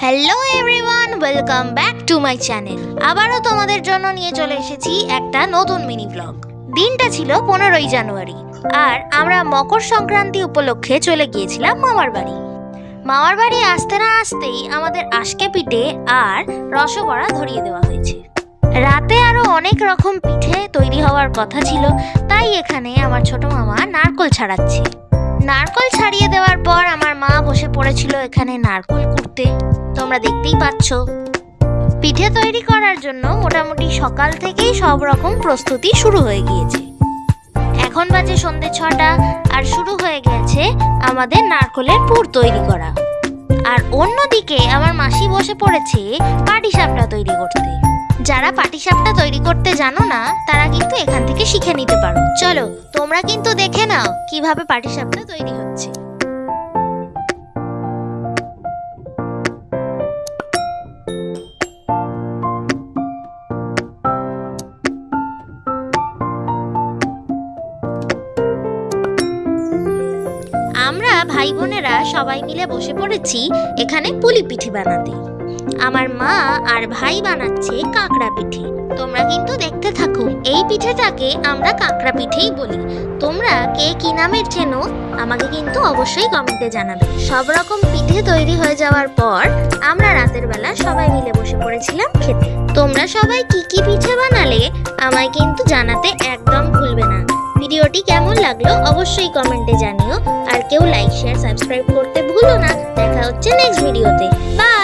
Hello everyone, welcome back to my channel. আবারও তোমাদের জন্য নিয়ে চলে এসেছি একটা নতুন মিনি ব্লগ। দিনটা ছিল 15ই জানুয়ারি, আর আমরা মকর সংক্রান্তি উপলক্ষে চলে গিয়েছিলাম মামার বাড়ি। মামার বাড়ি আসতে না আসতেই আমাদের আশকে পিঠে আর রসগোল্লা ধরিয়ে দেওয়া হয়েছে। রাতে আরো অনেক রকম পিঠে তৈরি হওয়ার কথা ছিল, তাই এখানে আমার ছোট মামা নারকোল ছাড়াচ্ছে। নারকোল ছাড়িয়ে দেওয়ার পর আমার মা বসে পড়েছিল এখানে নারকোল কুড়তে। তোমরা দেখতেই পাচ্ছ। পিঠে তৈরি করার জন্য মোটামুটি সকাল থেকেই সব রকম প্রস্তুতি শুরু হয়ে গিয়েছে। এখন বাজে সন্ধ্যে 6টা, আর শুরু হয়ে গেছে আমাদের নারকোলের পুর তৈরি করা। আর অন্যদিকে আমার মাসি বসে পড়েছে পাটিসাপটা তৈরি করতে। যারা পাটিসাপটা তৈরি করতে জানো না, তারা কিন্তু এখান থেকে শিখে নিতে পারো। চলো তোমরা কিন্তু দেখে নাও কিভাবে পাটিসাপটা তৈরি হচ্ছে। আমরা ভাই বোনেরা সবাই মিলে বসে পড়েছি এখানে পুলি পিঠে বানাতে। আমার মা আর ভাই বানাচ্ছে কাঁকড়া পিঠে। তোমরা কিন্তু দেখতে থাকো। এই পিঠেটাকে আমরা কাঁকড়া পিঠেই বলি। তোমরা কে কি নামে চেনো আমাকে কিন্তু অবশ্যই কমেন্টে জানাবে। সব রকম পিঠে তৈরি হয়ে যাওয়ার পর আমরা রাতের বেলা সবাই মিলে বসে পড়েছিলাম খেতে। তোমরা সবাই কি কি পিঠে বানালে আমায় কিন্তু জানাতে একদম ভুলবে না। ভিডিওটি কেমন লাগলো অবশ্যই কমেন্টে জানিও। আর কেউ লাইক, শেয়ার, সাবস্ক্রাইব করতে ভুলো না। দেখা হচ্ছে নেক্সট ভিডিওতে। বাই।